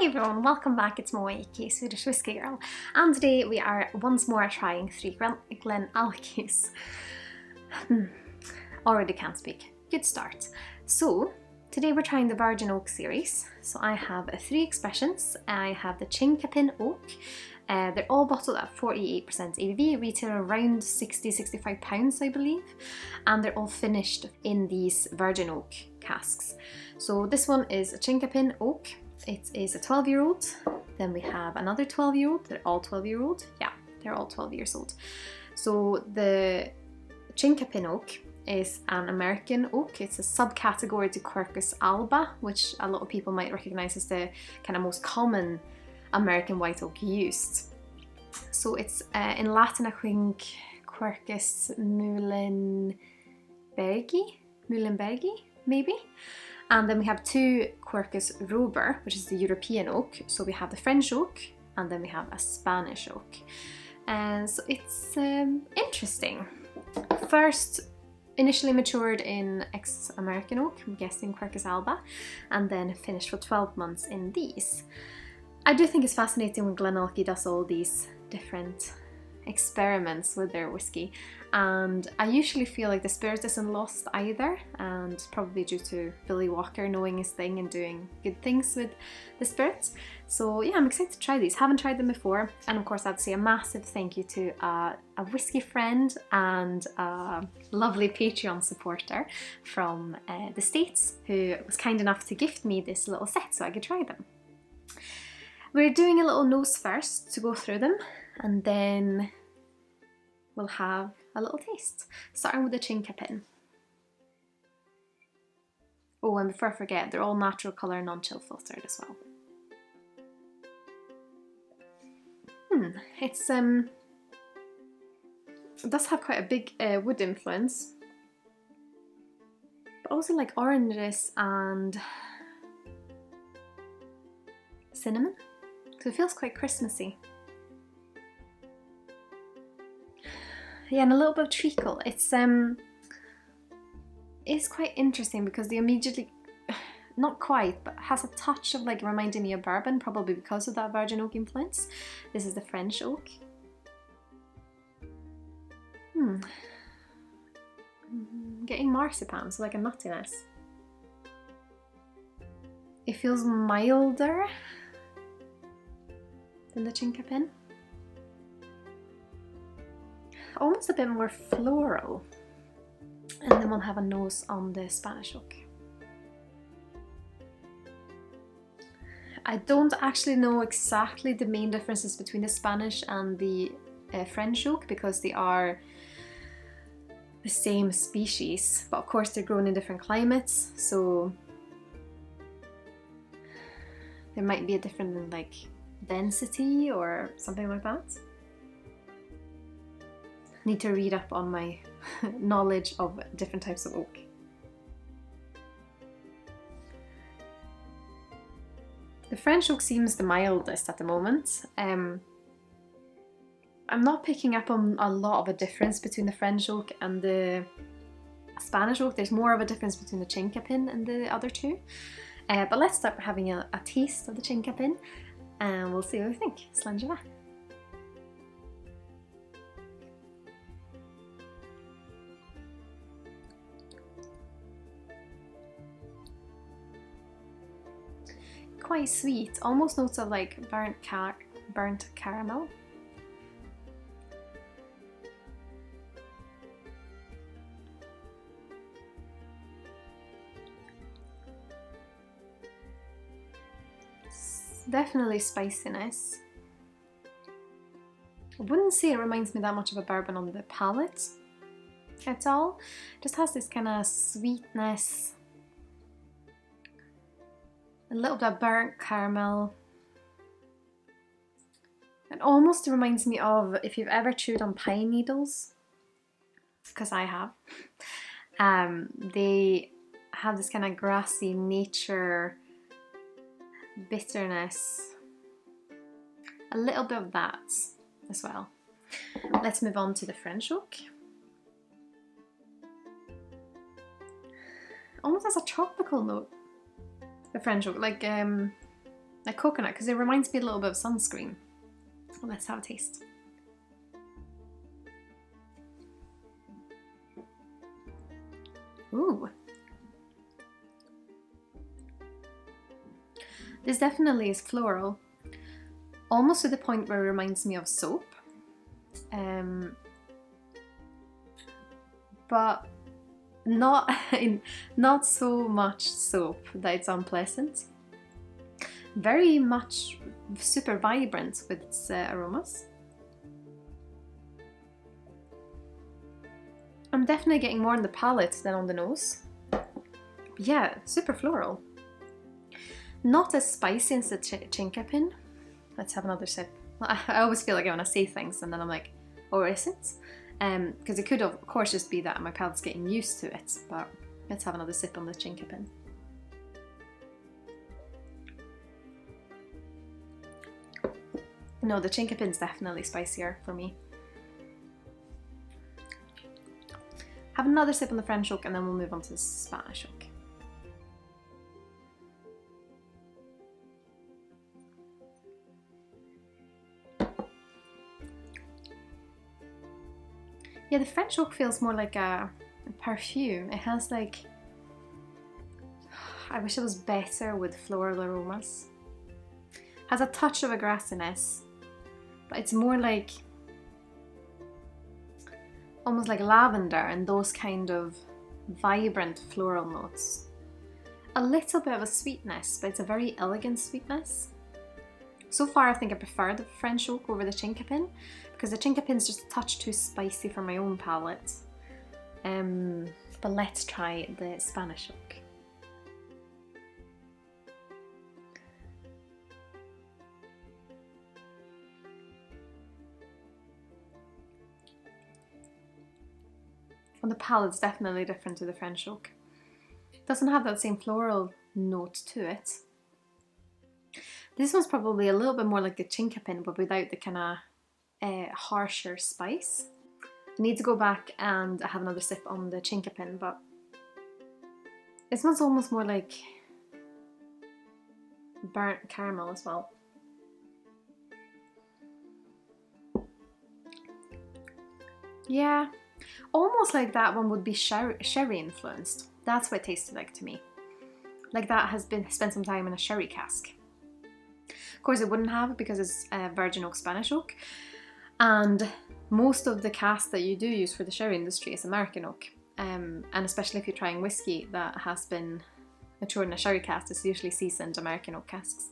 everyone, welcome back. It's Moe, aka Swedish Whiskey Girl, and today we are once more trying 3 Glenallachies. Already can't speak. Good start. So, today we're trying the Virgin Oak series. So I have 3 expressions. I have the Chinquapin Oak. They're all bottled at 48% ABV, retail around £60–65 I believe, and they're all finished in these Virgin Oak casks. So this one is a Chinquapin Oak. It is a 12-year-old. Then we have another 12-year-old. They're all 12-year-old. Yeah, they're all 12 years old. So the Chinquapin Oak is an American oak. It's a subcategory to Quercus alba, which a lot of people might recognize as the kind of most common American white oak used. So it's in Latin I think Quercus muhlenbergi maybe. And then we have 2 Quercus robur, which is the European oak. So we have the French oak and then we have a Spanish oak. And so it's interesting. First initially matured in ex-American oak, I'm guessing Quercus alba, and then finished for 12 months in these. I do think it's fascinating when Glenallachie does all these different experiments with their whiskey, and I usually feel like the spirit isn't lost either, and probably due to Billy Walker knowing his thing and doing good things with the spirit. So yeah, I'm excited to try these. Haven't tried them before, and of course I'd say a massive thank you to a whiskey friend and a lovely Patreon supporter from the States who was kind enough to gift me this little set so I could try them. We're doing a little nose first to go through them, and then we'll have a little taste, starting with the Chinquapin. Oh, and before I forget, they're all natural colour, non-chill filtered as well. It does have quite a big wood influence, but also like oranges and cinnamon, so it feels quite Christmassy. Yeah, and a little bit of treacle. It's quite interesting because they immediately, not quite, but has a touch of like reminding me of bourbon, probably because of that Virgin Oak influence. This is the French oak. Getting marzipan, so like a nuttiness. It feels milder than the Chinquapin. Almost a bit more floral. And then we'll have a nose on the Spanish oak. I don't actually know exactly the main differences between the Spanish and the French oak because they are the same species, but of course they're grown in different climates, so there might be a different like density or something like that. Need to read up on my knowledge of different types of oak. The French oak seems the mildest at the moment. I'm not picking up on a lot of a difference between the French oak and the Spanish oak. There's more of a difference between the Chinquapin and the other 2. But let's start having a taste of the Chinquapin and we'll see what we think. Sláinte. Quite sweet, almost notes of like burnt caramel. Definitely spiciness. I wouldn't say it reminds me that much of a bourbon on the palate at all. It just has this kind of sweetness. A little bit of burnt caramel. It almost reminds me of if you've ever chewed on pine needles, because I have. They have this kind of grassy nature bitterness. A little bit of that as well. Let's move on to the French oak. Almost has a tropical note. The French oak, like like coconut, because it reminds me a little bit of sunscreen. Well, let's have a taste. Ooh. This definitely is floral, almost to the point where it reminds me of soap. But not so much soap that it's unpleasant. Very much super vibrant with its aromas. I'm definitely getting more on the palate than on the nose. But yeah, super floral. Not as spicy as the Chinquapin. Let's have another sip. I always feel like I want to say things and then I'm like, oh, is it? Because it could of course just be that my palate's getting used to it, but let's have another sip on the Chinquapin. No, the Chinquapin's definitely spicier for me. Have another sip on the French oak and then we'll move on to the Spanish oak. Yeah, the French oak feels more like a perfume. It has like... I wish it was better with floral aromas. Has a touch of a grassiness, but it's more like... almost like lavender and those kind of vibrant floral notes. A little bit of a sweetness, but it's a very elegant sweetness. So far I think I prefer the French oak over the Chinquapin, because the Chinquapin's just a touch too spicy for my own palate. But let's try the Spanish oak. On the palate, it's definitely different to the French oak. It doesn't have that same floral note to it. This one's probably a little bit more like the Chinquapin, but without the kind of harsher spice. I need to go back and have another sip on the Chinquapin, but this one's almost more like burnt caramel as well. Yeah, almost like that one would be sherry influenced. That's what it tasted like to me. Like that has been spent some time in a sherry cask. Of course it wouldn't have because it's virgin oak, Spanish oak. And most of the cask that you do use for the sherry industry is American oak. And especially if you're trying whiskey that has been matured in a sherry cask, it's usually seasoned American oak casks.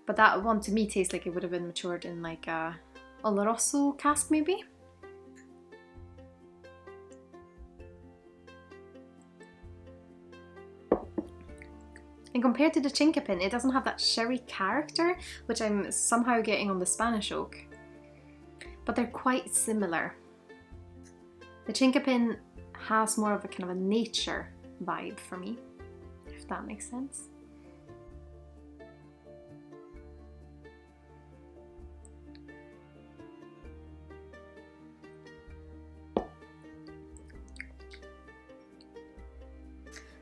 But that one to me tastes like it would have been matured in like a Oloroso cask maybe. And compared to the Chinquapin, it doesn't have that sherry character, which I'm somehow getting on the Spanish oak. But they're quite similar. The Chinquapin has more of a kind of a nature vibe for me, if that makes sense.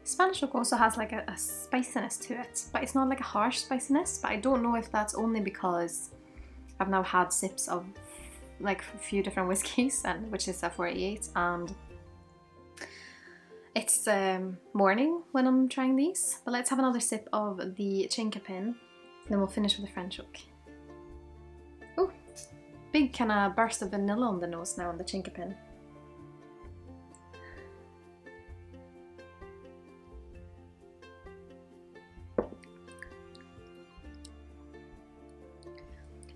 Spanish oak also has like a spiciness to it, but it's not like a harsh spiciness. But I don't know if that's only because I've now had sips of like a few different whiskies, and which is a 488, and it's morning when I'm trying these. But let's have another sip of the Chinquapin, then we'll finish with the French oak. Oh, big kind of burst of vanilla on the nose now on the Chinquapin.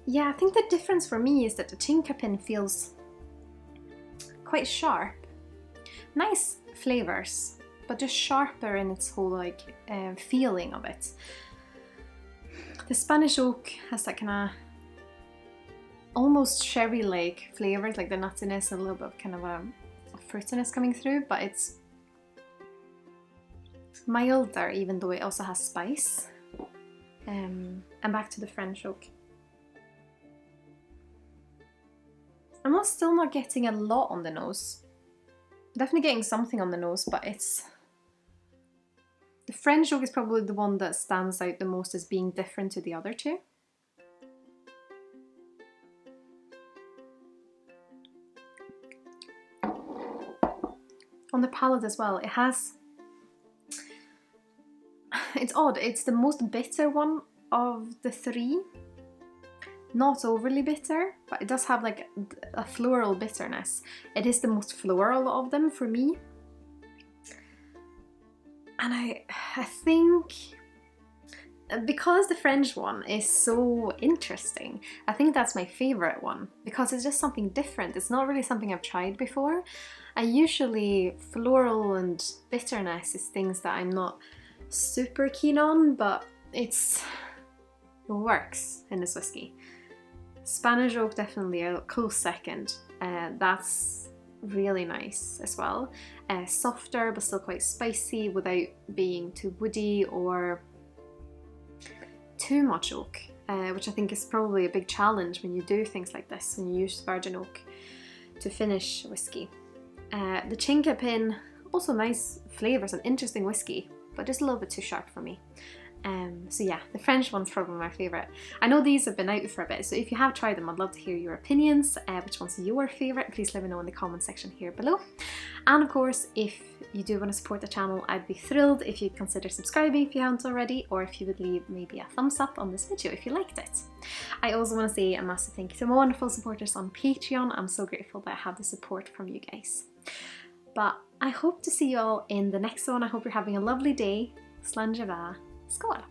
Yeah, I think the difference for me is that the Chinquapin feels quite sharp. Nice flavors, but just sharper in its whole like feeling of it. The Spanish oak has that kind of almost sherry-like flavors, like the nuttiness and a little bit of kind of a fruitiness coming through, but it's milder even though it also has spice. And back to the French oak. I'm still not getting a lot on the nose. Definitely getting something on the nose, but it's The French oak is probably the one that stands out the most as being different to the other two. On the palate as well, it's odd, it's the most bitter one of the three. Not overly bitter, but it does have like a floral bitterness. It is the most floral of them for me. And I think because the French one is so interesting, I think that's my favorite one because it's just something different. It's not really something I've tried before. Floral and bitterness is things that I'm not super keen on, but it works in this whiskey. Spanish oak definitely a close second. That's really nice as well. Softer but still quite spicy without being too woody or too much oak, which I think is probably a big challenge when you do things like this, when you use virgin oak to finish whiskey. The Chinquapin, also nice flavours and interesting whiskey, but just a little bit too sharp for me. So yeah, the French one's probably my favourite. I know these have been out for a bit, so if you have tried them, I'd love to hear your opinions. Which one's your favourite? Please let me know in the comment section here below. And of course, if you do want to support the channel, I'd be thrilled if you'd consider subscribing if you haven't already, or if you would leave maybe a thumbs up on this video if you liked it. I also want to say a massive thank you to my wonderful supporters on Patreon. I'm so grateful that I have the support from you guys. But I hope to see you all in the next one. I hope you're having a lovely day. Sláinte Skål!